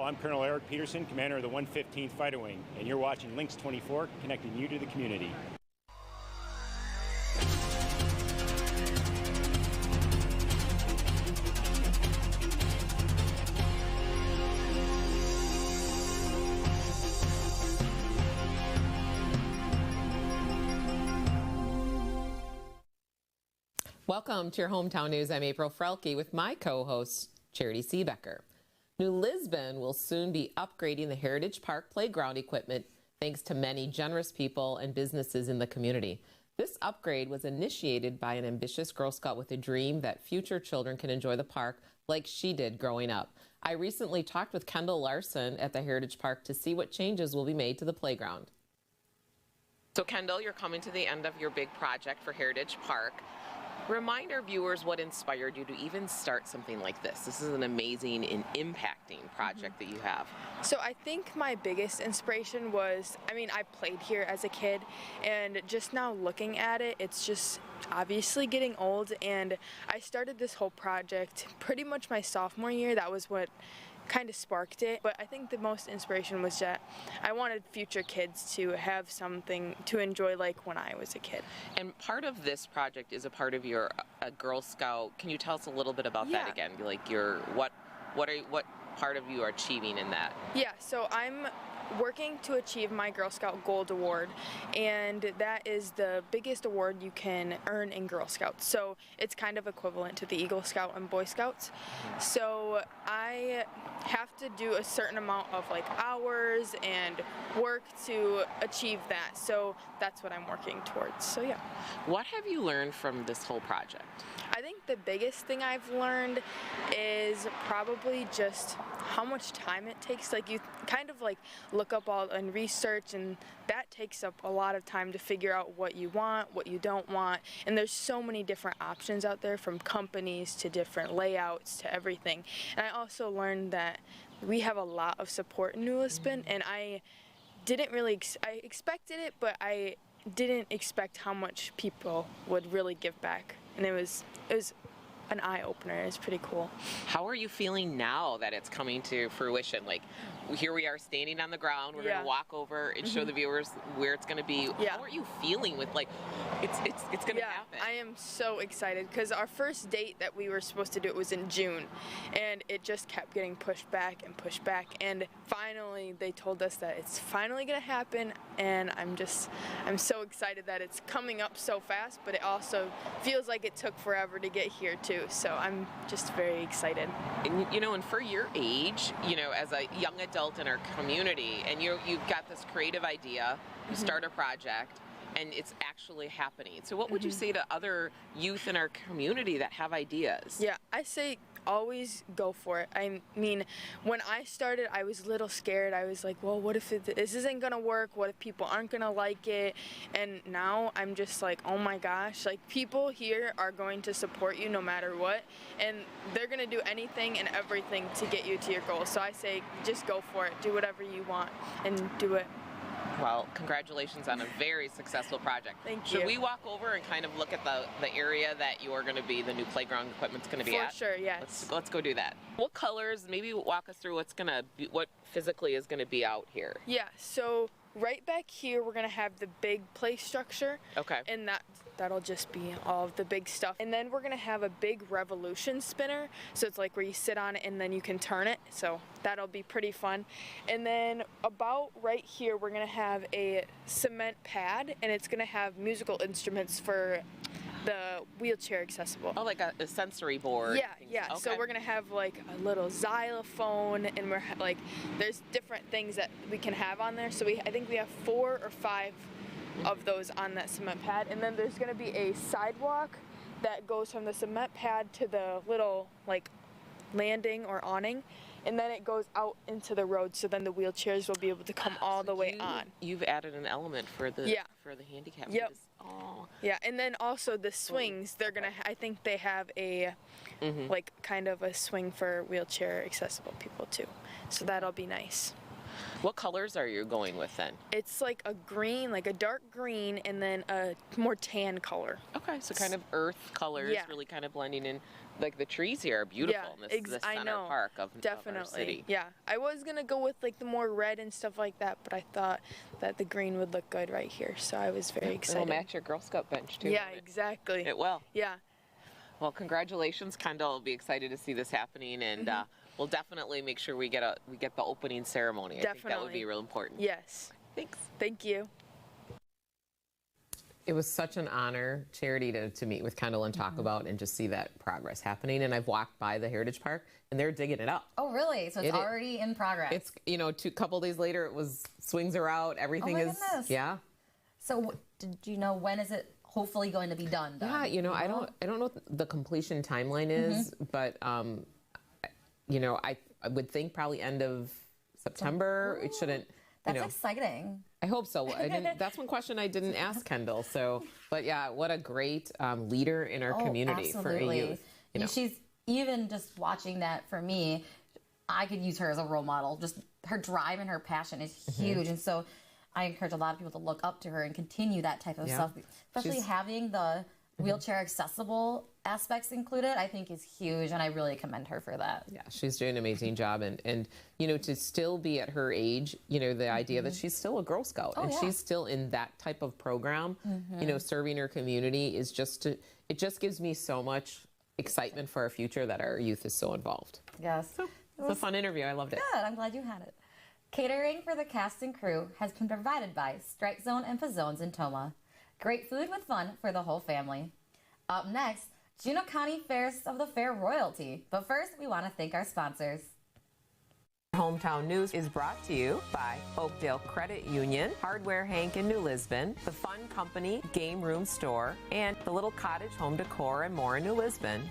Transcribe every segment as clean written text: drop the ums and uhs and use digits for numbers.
I'm Colonel Eric Peterson, commander of the 115th Fighter Wing, and you're watching Lynxx 24, connecting you to the community. Welcome to your Hometown News. I'm April Frelke with my co-host, Charity Seebecker. New Lisbon will soon be upgrading the Heritage Park playground equipment thanks to many generous people and businesses in the community. This upgrade was initiated by an ambitious Girl Scout with a dream that future children can enjoy the park like she did growing up. I recently talked with Kendall Larson at the Heritage Park to see what changes will be made to the playground. So Kendall, you're coming to the end of your big project for Heritage Park. Remind our viewers what inspired you to even start something like this. This is an amazing and impacting project that you have. So I think my biggest inspiration was, I played here as a kid, and just now looking at it, it's just obviously getting old, and I started this whole project pretty much my sophomore year. That was what kind of sparked it. But I think the most inspiration was that I wanted future kids to have something to enjoy like when I was a kid. And part of this project is a part of your Girl Scout. Can you tell us a little bit about that again? Like what part of you are achieving in that? Yeah, so I'm working to achieve my Girl Scout Gold Award, and that is the biggest award you can earn in Girl Scouts. So it's kind of equivalent to the Eagle Scout and Boy Scouts. So I have to do a certain amount of hours and work to achieve that. So that's what I'm working towards. So yeah. What have you learned from this whole project? I think the biggest thing I've learned is probably just how much time it takes. You kind of look up all and research, and that takes up a lot of time to figure out what you want, what you don't want, and there's so many different options out there, from companies to different layouts to everything. And I also learned that we have a lot of support in New Lisbon, and I didn't really I expected it, but I didn't expect how much people would really give back, and it was an eye-opener. It's pretty cool. How are you feeling now that it's coming to fruition? Here we are standing on the ground. We're going to walk over and show the viewers where it's going to be. How are you feeling with it's going to happen? I am so excited because our first date that we were supposed to do it was in June, and it just kept getting pushed back, and finally they told us that it's finally going to happen, and I'm so excited that it's coming up so fast, but it also feels like it took forever to get here too. So I'm just very excited. And and for your age, as a young adult in our community, and you've got this creative idea, you start a project, and it's actually happening. So what would you say to other youth in our community that have ideas? Yeah, I say always go for it. When I started, I was a little scared. I was like, well, what if this isn't gonna work? What if people aren't gonna like it? And now I'm just like, oh my gosh, people here are going to support you no matter what, and they're gonna do anything and everything to get you to your goals. So I say, just go for it. Do whatever you want and do it. Well, congratulations on a very successful project. Thank you. Should we walk over and kind of look at the area that you're going to be, the new playground equipment's going to be at? For sure, yes. Let's go do that. What colors, maybe walk us through what physically is going to be out here. Yeah, so right back here we're going to have the big play structure. Okay. And that'll just be all of the big stuff. And then we're going to have a big revolution spinner. So it's where you sit on it and then you can turn it. So that'll be pretty fun. And then about right here we're going to have a cement pad, and it's going to have musical instruments for the wheelchair accessible. Oh, like a sensory board. Yeah. Okay. So we're gonna have a little xylophone, and we're there's different things that we can have on there. So I think we have 4 or 5 of those on that cement pad, and then there's gonna be a sidewalk that goes from the cement pad to the little landing or awning, and then it goes out into the road, so then the wheelchairs will be able to come all the way on. You've added an element for the handicap. Yep. Yeah, and then also the swings, I think they have a kind of a swing for wheelchair accessible people too. So that'll be nice. What colors are you going with then? It's like a green, like a dark green, and then a more tan color. Okay, so kind of earth colors, Yeah. really kind of blending in. Like the trees here are beautiful Yeah, in this I center know. park of Definitely. our city. Yeah, I was gonna go with like the more red and stuff like that, but I thought that the green would look good right here, so I was very excited. It'll match your Girl Scout bench too. Yeah, won't it? exactly. It will. Yeah. Well, congratulations, Kendall. I'll be excited to see this happening, and we'll definitely make sure we get the opening ceremony. I think that would be real important. Yes. Thanks. Thank you. It was such an honor, Charity, to meet with Kendall and talk about and just see that progress happening. And I've walked by the Heritage Park, and they're digging it up. Oh, really? So it's already in progress. It's, you know, a couple days later, it was swings are out. Everything is, goodness. yeah. So did you know when is it hopefully going to be done? Yeah, you know, I don't know what the completion timeline is, but you know, I would think probably end of September. It shouldn't. That's exciting. I hope so. That's one question I didn't ask Kendall. So, but yeah, what a great leader in our community for a youth. You know. She's even just watching that for me. I could use her as a role model. Just her drive and her passion is huge, and so I encourage a lot of people to look up to her and continue that type of stuff. Especially having the wheelchair accessible aspects included, I think is huge, and I really commend her for that. Yeah, she's doing an amazing job, and you know, to still be at her age, you know, the idea that she's still a Girl Scout and she's still in that type of program, you know, serving her community is it just gives me so much excitement for our future that our youth is so involved. Yes. So, it was a fun interview. I loved it. Good. I'm glad you had it. Catering for the cast and crew has been provided by Strike Zone and Pizzones in Tomah. Great food with fun for the whole family. Up next, Juneau County Fairest of the Fair royalty. But first, we want to thank our sponsors. Hometown News is brought to you by Oakdale Credit Union, Hardware Hank in New Lisbon, The Fun Company Game Room Store, and the Little Cottage Home Decor and more in New Lisbon.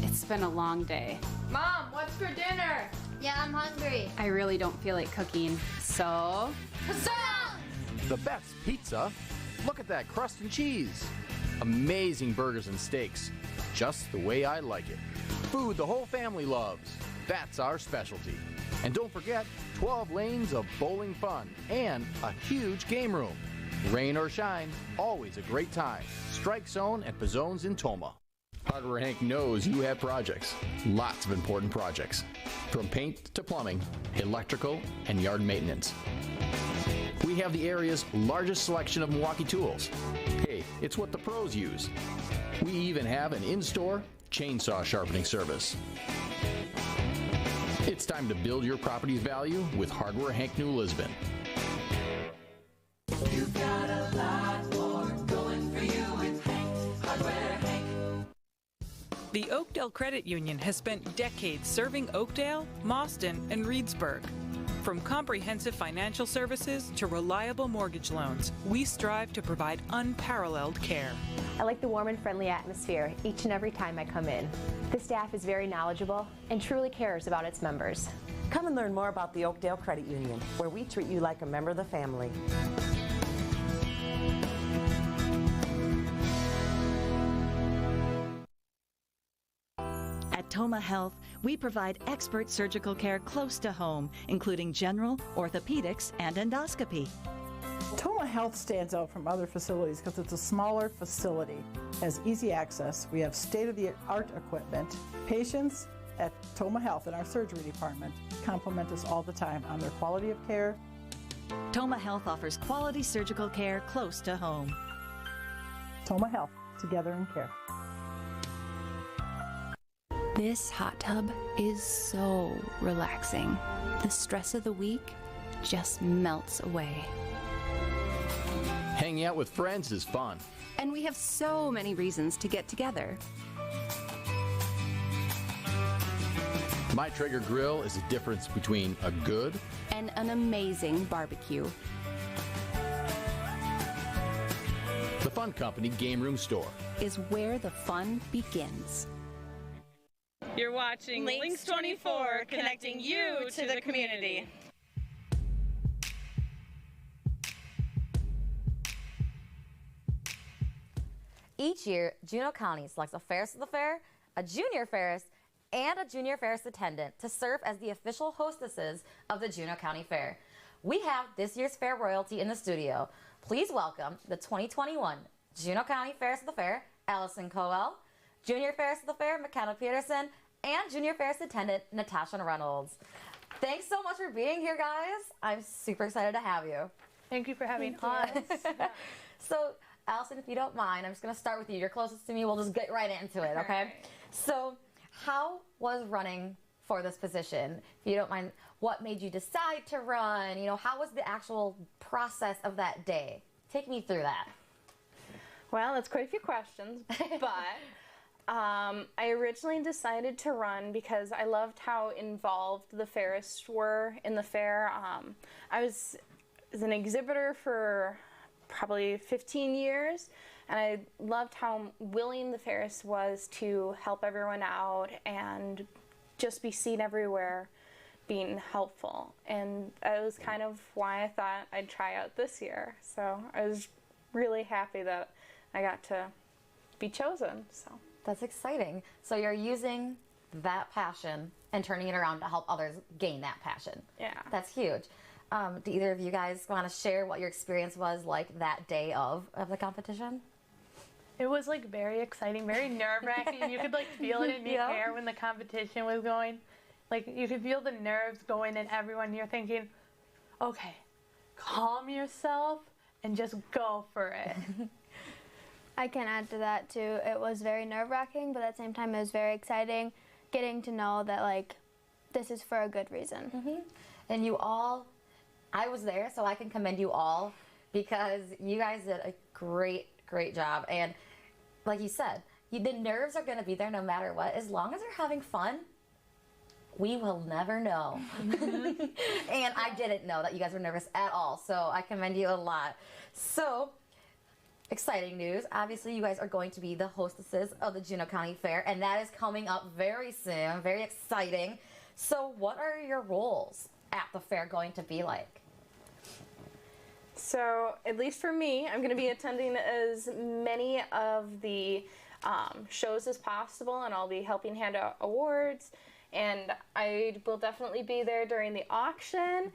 It's been a long day. Mom, what's for dinner? Yeah, I'm hungry. I really don't feel like cooking, so... The best pizza. Look at that crust and cheese. Amazing burgers and steaks. Just the way I like it. Food the whole family loves. That's our specialty. And don't forget, 12 lanes of bowling fun and a huge game room. Rain or shine, always a great time. Strike Zone and Pizzones in Tomah. Hardware Hank knows you have projects. Lots of important projects. From paint to plumbing, electrical, and yard maintenance. We have the area's largest selection of Milwaukee tools. Hey, it's what the pros use. We even have an in-store chainsaw sharpening service. It's time to build your property's value with Hardware Hank New Lisbon. You've got a lot more going for you with Hank, Hardware Hank. The Oakdale Credit Union has spent decades serving Oakdale, Mauston, and Reedsburg. From comprehensive financial services to reliable mortgage loans, we strive to provide unparalleled care. I like the warm and friendly atmosphere each and every time I come in. The staff is very knowledgeable and truly cares about its members. Come and learn more about the Oakdale Credit Union, where we treat you like a member of the family. At Tomah Health, we provide expert surgical care close to home, including general, orthopedics, and endoscopy. Tomah Health stands out from other facilities because it's a smaller facility, has easy access. We have state-of-the-art equipment. Patients at Tomah Health in our surgery department compliment us all the time on their quality of care. Tomah Health offers quality surgical care close to home. Tomah Health, together in care. This hot tub is so relaxing. The stress of the week just melts away. Hanging out with friends is fun. And we have so many reasons to get together. My Traeger grill is the difference between a good and an amazing barbecue. The Fun Company Game Room Store is where the fun begins. You're watching Lynxx 24, connecting you to the community. Each year, Juneau County selects a Fairest of the Fair, a Junior Fairest, and a Junior Fairest attendant to serve as the official hostesses of the Juneau County Fair. We have this year's fair royalty in the studio. Please welcome the 2021 Juneau County Fairest of the Fair, Allison Coel, Junior Fairest of the Fair, McKenna Peterson, and Junior Fairest attendant, Natasha Reynolds. Thanks so much for being here, guys. I'm super excited to have you. Thank you for having us. So, Allison, if you don't mind, I'm just going to start with you. You're closest to me. We'll just get right into it, okay? Right. So, how was running for this position? If you don't mind, what made you decide to run? You know, how was the actual process of that day? Take me through that. Well, that's quite a few questions, but I originally decided to run because I loved how involved the Fairest were in the fair. I was an exhibitor for probably 15 years, and I loved how willing the Fairest was to help everyone out and just be seen everywhere being helpful. And that was kind of why I thought I'd try out this year. So I was really happy that I got to be chosen. So that's exciting. So you're using that passion and turning it around to help others gain that passion. Yeah. That's huge. Do either of you guys want to share what your experience was like that day of the competition? It was like very exciting, very nerve-wracking. You could like feel it in the air when the competition was going. Like you could feel the nerves going in everyone. You're thinking, okay, calm yourself and just go for it. I can add to that too. It was very nerve-wracking, but at the same time it was very exciting getting to know that like this is for a good reason. And you all, I was there, so I can commend you all because you guys did a great job. And like you said, the nerves are going to be there no matter what. As long as you're having fun, we will never know. And I didn't know that you guys were nervous at all, so I commend you a lot. So, exciting news. Obviously, you guys are going to be the hostesses of the Juneau County Fair, and that is coming up very soon. Very exciting. So, what are your roles at the fair going to be like? So, at least for me, I'm going to be attending as many of the shows as possible, and I'll be helping hand out awards. And I will definitely be there during the auction.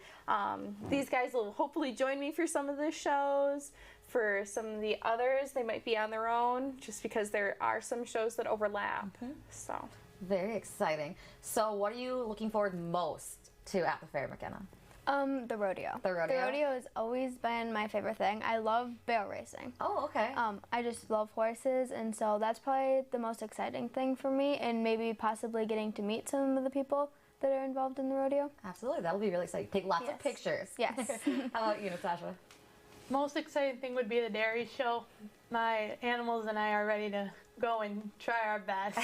These guys will hopefully join me for some of the shows. For some of the others, they might be on their own, just because there are some shows that overlap. So very exciting. So, what are you looking forward most to at the fair, McKenna? The rodeo. The rodeo? The rodeo has always been my favorite thing. I love barrel racing. Oh, okay. I just love horses, and so that's probably the most exciting thing for me, and maybe possibly getting to meet some of the people that are involved in the rodeo. Absolutely. That'll be really exciting. Take lots of pictures. Yes. How about you, Natasha? Most exciting thing would be the dairy show. My animals and I are ready to go and try our best.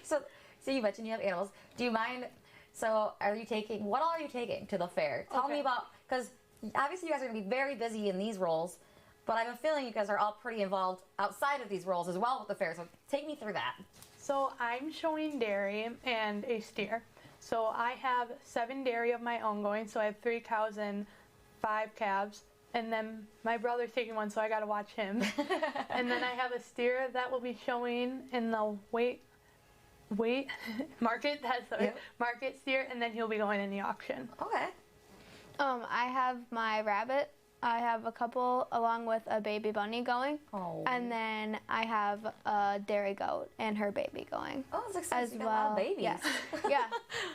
So you mentioned you have animals. Do you mind... So, what all are you taking to the fair? Tell me about, because obviously you guys are going to be very busy in these roles, but I have a feeling you guys are all pretty involved outside of these roles as well with the fair, so take me through that. So, I'm showing dairy and a steer. So, I have 7 dairy of my own going, so I have 3 cows and 5 calves, and then my brother's taking one, so I got to watch him. And then I have a steer that will be showing in the market, market steer, and then he'll be going in the auction. Okay. I have my rabbit. I have a couple along with a baby bunny going. Oh. And then I have a dairy goat and her baby going. Oh, that's exciting. As You got well. a lot of babies. Yes. Yeah,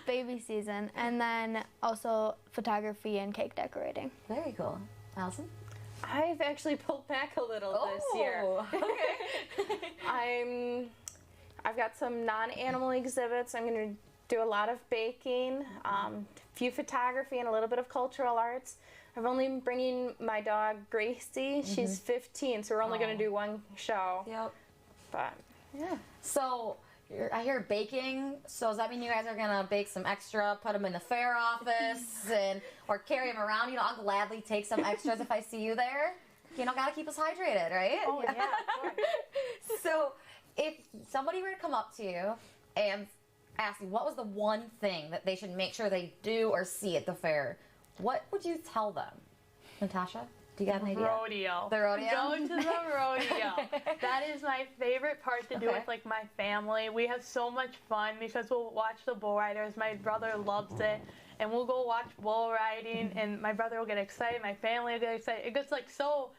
baby season. And then also photography and cake decorating. Very cool. Allison? I've actually pulled back a little this year. Okay. I've got some non-animal exhibits. I'm going to do a lot of baking, a few photography, and a little bit of cultural arts. I've only been bringing my dog Gracie. She's 15, so we're only going to do one show. Yep. But yeah. So I hear baking. So does that mean you guys are going to bake some extra, put them in the fair office, or carry them around? You know, I'll gladly take some extras if I see you there. You know, got to keep us hydrated, right? Oh, yeah. So if somebody were to come up to you and ask you what was the one thing that they should make sure they do or see at the fair, what would you tell them? Natasha? Do you got an idea? Rodeo. The rodeo? Go to the rodeo. That is my favorite part to do with like my family. We have so much fun because we'll watch the bull riders. My brother loves it. And we'll go watch bull riding and my brother will get excited, my family will get excited. It gets like so,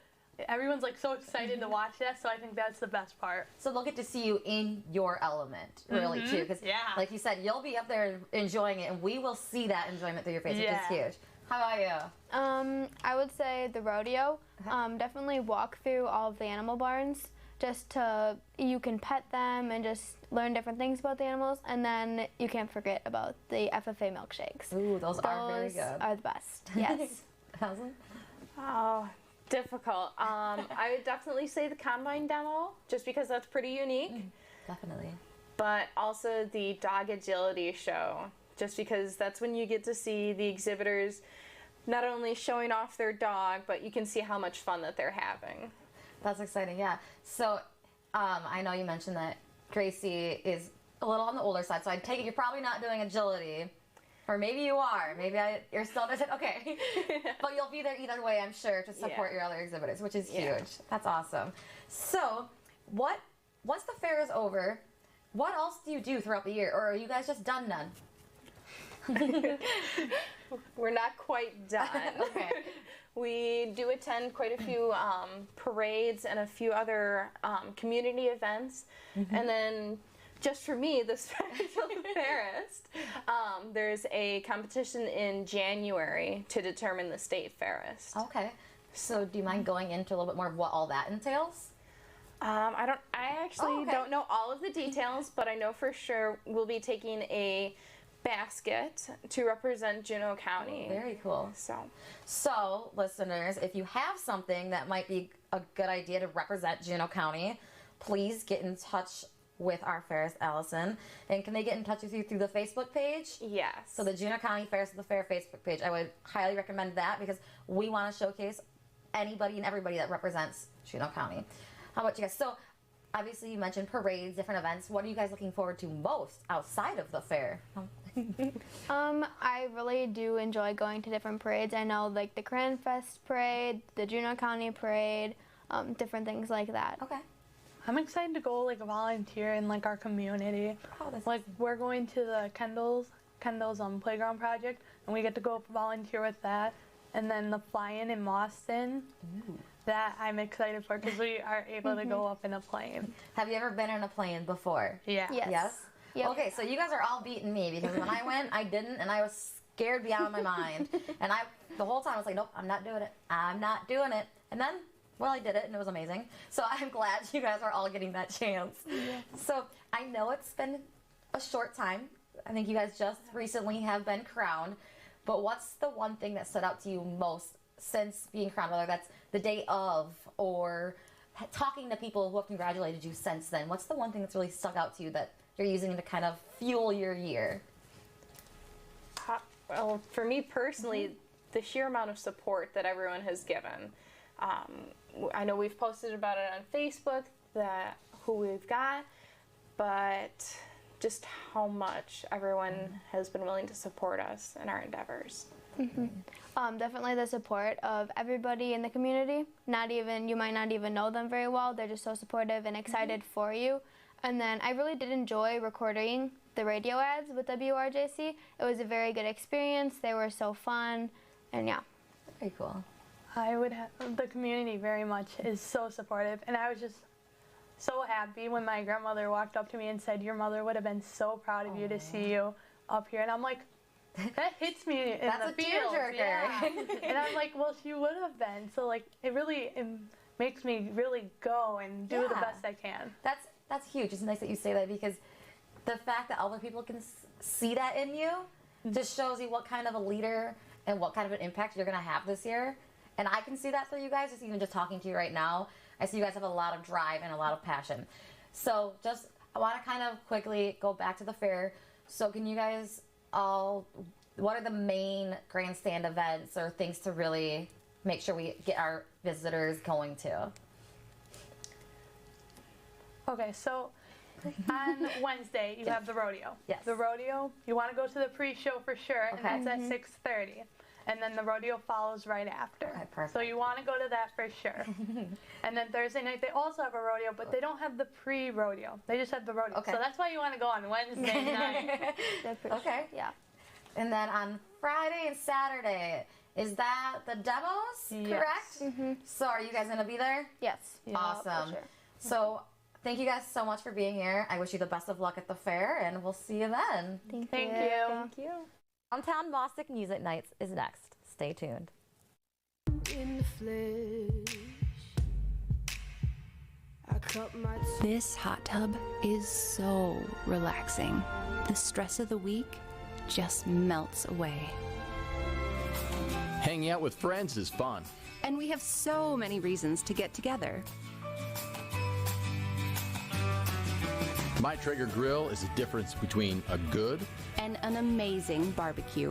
everyone's like so excited to watch that, so I think that's the best part. So they'll get to see you in your element, really, too. Because, like you said, you'll be up there enjoying it, and we will see that enjoyment through your face, which is huge. How about you? I would say the rodeo. Definitely walk through all of the animal barns, just to, you can pet them and just learn different things about the animals, and then you can't forget about the FFA milkshakes. Ooh, those are very good. Those are the best, yes. Oh, difficult. I would definitely say the combine demo, just because that's pretty unique. Definitely. But also the dog agility show, just because that's when you get to see the exhibitors not only showing off their dog, but you can see how much fun that they're having. That's exciting, yeah. So I know you mentioned that Gracie is a little on the older side, so I take it you're probably not doing agility. Or maybe you are. Maybe you're still doing it. Okay. But you'll be there either way, I'm sure, to support your other exhibitors, which is huge. That's awesome. So once the fair is over, what else do you do throughout the year? Or are you guys just done? We're not quite done. Okay. We do attend quite a few parades and a few other community events. And then just for me, the special Fairest, there's a competition in January to determine the state Fairest. Okay. So do you mind going into a little bit more of what all that entails? I actually don't know all of the details, but I know for sure we'll be taking a basket to represent Juneau County. Oh, very cool. So, listeners, if you have something that might be a good idea to represent Juneau County, please get in touch with our Fairest Allison. And can they get in touch with you through the Facebook page? Yes. So the Juneau County Fairest of the Fair Facebook page. I would highly recommend that because we want to showcase anybody and everybody that represents Juneau County. How about you guys? So, obviously you mentioned parades, different events. What are you guys looking forward to most outside of the fair? I really do enjoy going to different parades. I know like the Grand Fest parade, the Juneau County parade, different things like that. Okay. I'm excited to go like volunteer in like our community. Like we're going to the Kendall's playground project, and we get to go volunteer with that. And then the fly-in Mauston. That I'm excited for because we are able to go up in a plane. Have you ever been in a plane before? Yeah. Yes? Yep. Okay, so you guys are all beating me because when I went, I didn't, and I was scared beyond my mind. And the whole time I was like, nope, I'm not doing it. I'm not doing it. And then, well, I did it, and it was amazing. So I'm glad you guys are all getting that chance. Yeah. So I know it's been a short time. I think you guys just recently have been crowned. But what's the one thing that stood out to you most since being crowned, whether that's the day of or talking to people who have congratulated you since then? What's the one thing that's really stuck out to you that you're using to kind of fuel your year? Well, for me personally, the sheer amount of support that everyone has given. I know we've posted about it on Facebook, who we've got, but just how much everyone has been willing to support us in our endeavors. Definitely the support of everybody in the community. You might not even know them very well. They're just so supportive and excited for you. And then I really did enjoy recording the radio ads with WRJC. It was a very good experience. They were so fun, and yeah. Very cool. The community very much is so supportive, and I was just so happy when my grandmother walked up to me and said, "Your mother would have been so proud of you to see you up here." And I'm like, that hits me in That's the a feels. tearjerker. Yeah. And I'm like, well, she would have been. So like, it makes me really go and do the best I can. That's huge. It's nice that you say that because the fact that other people can see that in you just shows you what kind of a leader and what kind of an impact you're going to have this year. And I can see that through you guys, even just talking to you right now. I see you guys have a lot of drive and a lot of passion. So I want to kind of quickly go back to the fair. So can you guys what are the main grandstand events or things to really make sure we get our visitors going to? Okay, so on Wednesday you have the rodeo. Yes. The rodeo, you want to go to the pre-show for sure, and that's at 6:30. and then the rodeo follows right after. Okay, perfect. So you want to go to that for sure. And then Thursday night they also have a rodeo, but they don't have the pre-rodeo. They just have the rodeo. Okay. So that's why you want to go on Wednesday night. Okay. Yeah. And then on Friday and Saturday, is that the demos, correct? Mm-hmm. So are you guys going to be there? Yes. Yeah, Awesome. for sure. So thank you guys so much for being here. I wish you the best of luck at the fair, and we'll see you then. Thank Thank you. you. Thank you. Untitled Mauston Music Nights is next. Stay tuned. In the flesh, I cut my This hot tub is so relaxing. The stress of the week just melts away. Hanging out with friends is fun. And we have so many reasons to get together. My Traeger grill is the difference between a good And an amazing barbecue.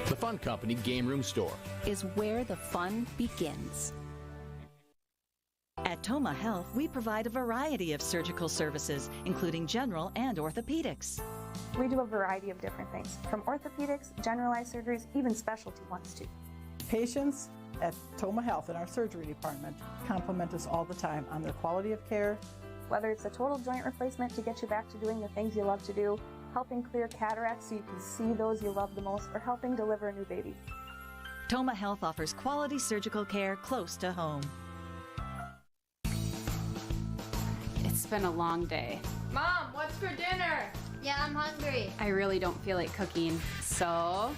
The Fun Company Game Room Store Is where the fun begins. At Toma Health, we provide a variety of surgical services, including general and orthopedics. We do a variety of different things, from orthopedics, generalized surgeries, even specialty ones too. Patients at Toma Health in our surgery department compliment us all the time on their quality of care. Whether it's a total joint replacement to get you back to doing the things you love to do, helping clear cataracts so you can see those you love the most, or helping deliver a new baby. Toma Health offers quality surgical care close to home. It's been a long day. Mom, what's for dinner? Yeah, I'm hungry. I really don't feel like cooking, so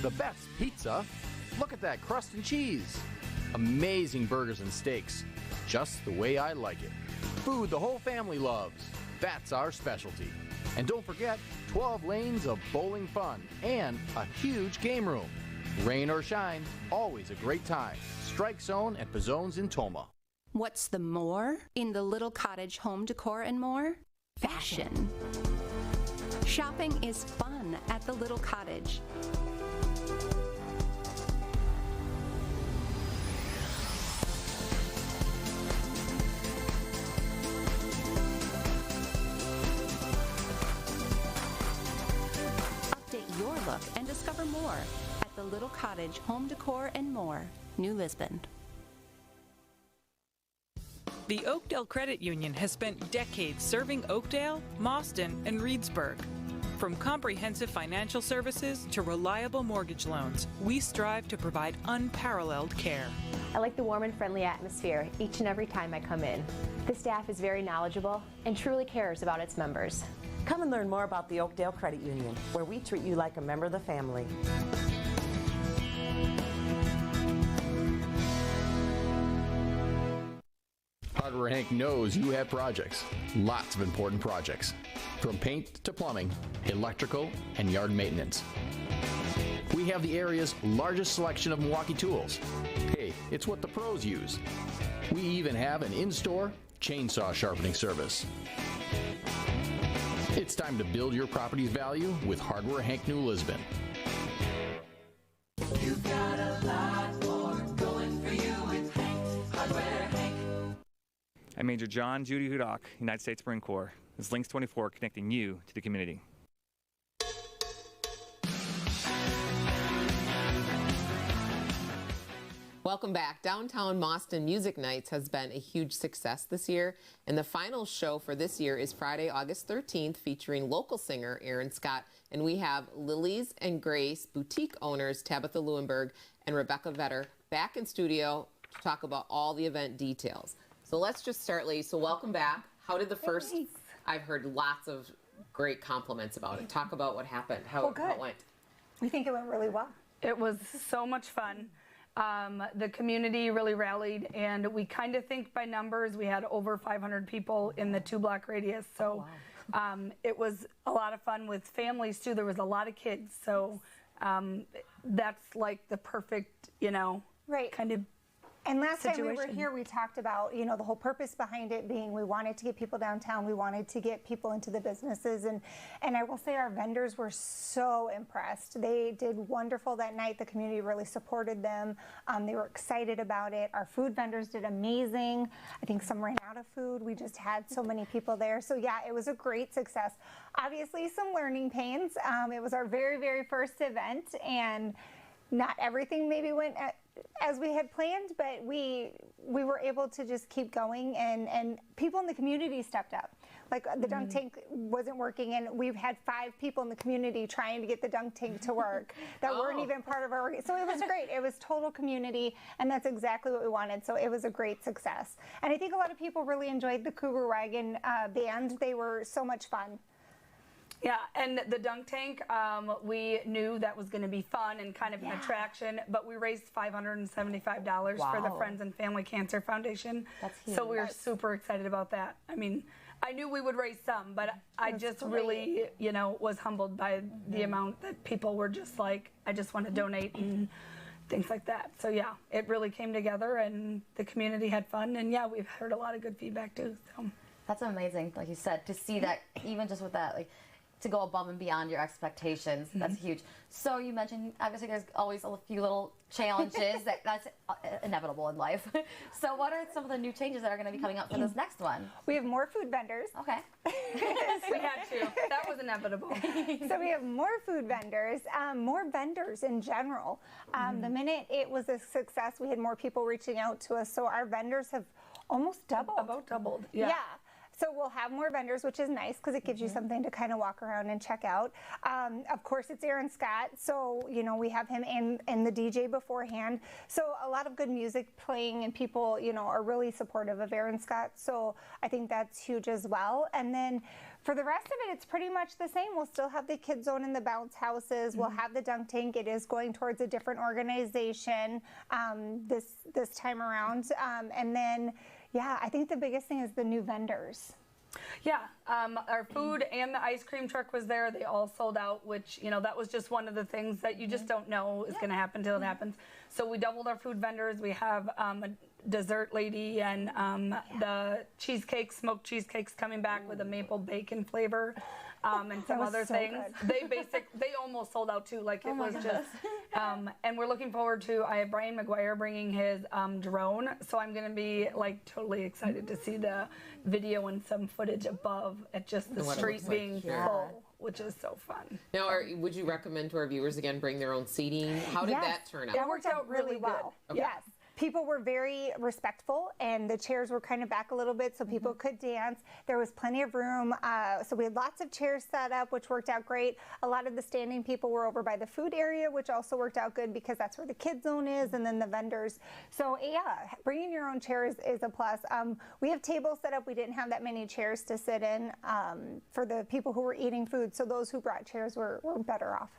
the best pizza. Look at that crust and cheese. Amazing burgers and steaks. Just the way I like it. Food the whole family loves. That's our specialty. And don't forget, 12 lanes of bowling fun and a huge game room. Rain or shine, always a great time. Strike Zone and Pizzone's in Toma. What's the more in the little cottage home decor and more? Fashion. Shopping is fun at the little cottage. Update your look and discover more at the Little Cottage Home Decor and More, New Lisbon. The Oakdale Credit Union has spent decades serving Oakdale, Mauston, and Reedsburg. From comprehensive financial services to reliable mortgage loans, we strive to provide unparalleled care. I like the warm and friendly atmosphere each and every time I come in. The staff is very knowledgeable and truly cares about its members. Come and learn more about the Oakdale Credit Union, where we treat you like a member of the family. Hardware Hank knows you have projects. Lots of important projects. From paint to plumbing, electrical, and yard maintenance. We have the area's largest selection of Milwaukee tools. Hey, it's what the pros use. We even have an in-store chainsaw sharpening service. It's time to build your property's value with Hardware Hank New Lisbon. You've got a lot more going for you with Hank, Hardware Hank. I'm Major John Judy Hudock, United States Marine Corps. This is Lynxx 24 connecting you to the community. Welcome back. Downtown Mauston Music Nights has been a huge success this year, and the final show for this year is Friday, August 13th, featuring local singer Aaron Scott, and we have Lily's and Grace boutique owners Tabitha Lewinberg and Rebecca Vetter back in studio to talk about all the event details. So let's just start, Lee. So welcome back. How did the first, I've heard lots of great compliments about it. Talk about what happened, how it went. We think it went really well. It was so much fun. The community really rallied, and we kind of think by numbers we had over 500 people in the 2-block radius. So it was a lot of fun with families too. There was a lot of kids, so that's like the perfect, you know, kind of And last time we were situation. here, we talked about, you know, the whole purpose behind it being we wanted to get people downtown, we wanted to get people into the businesses, and I will say our vendors were so impressed. They did wonderful that night. The community really supported them. They were excited about it. Our food vendors did amazing. I think some ran out of food. We just had so many people there. So yeah, it was a great success. Obviously some learning pains. It was our very, very first event, and not everything maybe went as we had planned, but we were able to just keep going, and people in the community stepped up. Like the dunk tank wasn't working, and we've had 5 people in the community trying to get the dunk tank to work that weren't even part of our, so it was great. It was total community, and that's exactly what we wanted. So it was a great success. And I think a lot of people really enjoyed the Cougar Wagon band. They were so much fun. Yeah, and the dunk tank, we knew that was going to be fun and kind of an attraction, but we raised $575 for the Friends and Family Cancer Foundation. That's huge. So we were super excited about that. I mean, I knew we would raise some, but I just really, you know, was humbled by the amount that people were just like, I just want to donate and things like that. So yeah, it really came together, and the community had fun, and yeah, we've heard a lot of good feedback too. So that's amazing, like you said, to see that even just with that, like, to go above and beyond your expectations. That's huge. So you mentioned, obviously there's always a few little challenges that's inevitable in life. So what are some of the new changes that are going to be coming up for this next one? We have more food vendors. Okay. We had to. That was inevitable. So we have more food vendors, more vendors in general. The minute it was a success, we had more people reaching out to us. So our vendors have almost doubled. About doubled, yeah. So we'll have more vendors, which is nice because it gives you something to kind of walk around and check out. Of course, it's Aaron Scott, so you know we have him and the DJ beforehand. So a lot of good music playing, and people, you know, are really supportive of Aaron Scott. So I think that's huge as well. And then for the rest of it, it's pretty much the same. We'll still have the Kids Zone and the bounce houses. We'll have the dunk tank. It is going towards a different organization this time around. And then, yeah, I think the biggest thing is the new vendors. Yeah, our food and the ice cream truck was there. They all sold out, which, you know, that was just one of the things that you just don't know is going to happen until it happens. So we doubled our food vendors. We have a dessert lady and the cheesecakes, smoked cheesecakes coming back with a maple bacon flavor. And some other things. They almost sold out too. Like it was just, and we're looking forward to. I have Brian McGuire bringing his drone, so I'm going to be like totally excited to see the video and some footage above at just the street being full, which is so fun. Now, would you recommend to our viewers again bring their own seating? How did that turn out? That worked out really well. Okay. Yes. People were very respectful, and the chairs were kind of back a little bit so people could dance. There was plenty of room, so we had lots of chairs set up, which worked out great. A lot of the standing people were over by the food area, which also worked out good because that's where the Kids Zone is, and then the vendors. So yeah, bringing your own chairs is a plus. We have tables set up. We didn't have that many chairs to sit in for the people who were eating food, so those who brought chairs were better off.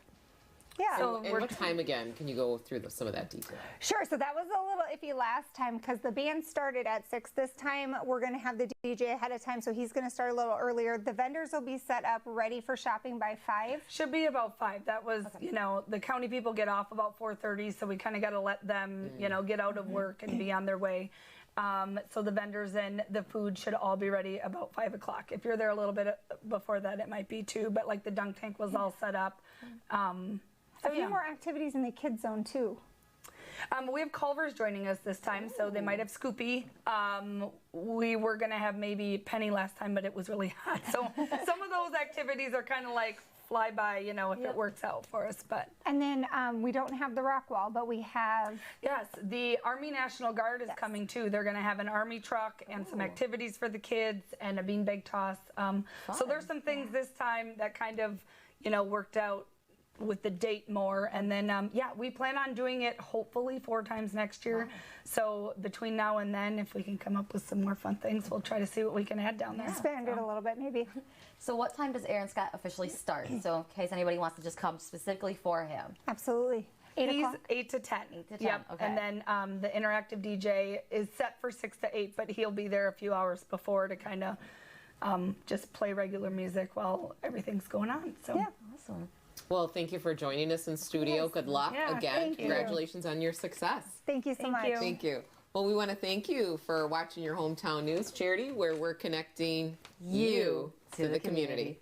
Yeah. So and what time again? Can you go through some of that detail? Sure. So that was a little iffy last time because the band started at 6. This time we're going to have the DJ ahead of time, so he's going to start a little earlier. The vendors will be set up ready for shopping by 5. Should be about 5. That was, you know, the county people get off about 4:30, so we kind of got to let them, you know, get out of work and be on their way. So the vendors and the food should all be ready about 5 o'clock. If you're there a little bit before that, it might be 2, but like the dunk tank was all set up. A few more activities in the Kids Zone too. We have Culver's joining us this time, so they might have Scoopy. We were going to have maybe Penny last time, but it was really hot. So some of those activities are kind of like fly by, you know, if it works out for us. But and then we don't have the rock wall, but we have... Yes, the Army National Guard is coming too. They're going to have an Army truck and some activities for the kids and a beanbag toss. So there's some things this time that kind of, you know, worked out with the date more, and then yeah, we plan on doing it hopefully 4 times next year. So between now and then, if we can come up with some more fun things, we'll try to see what we can add down there. Expand it a little bit maybe. So what time does Aaron Scott officially start? So in case anybody wants to just come specifically for him. Absolutely. He's 8 to 10. 8 to 10. Yep. Okay. And then the interactive DJ is set for 6 to 8, but he'll be there a few hours before to kind of just play regular music while everything's going on. So yeah, awesome. Well, thank you for joining us in studio. Good luck again. Congratulations on your success. Thank you so much. Thank you. Well, we want to thank you for watching your Hometown News, Charity, where we're connecting you to the community.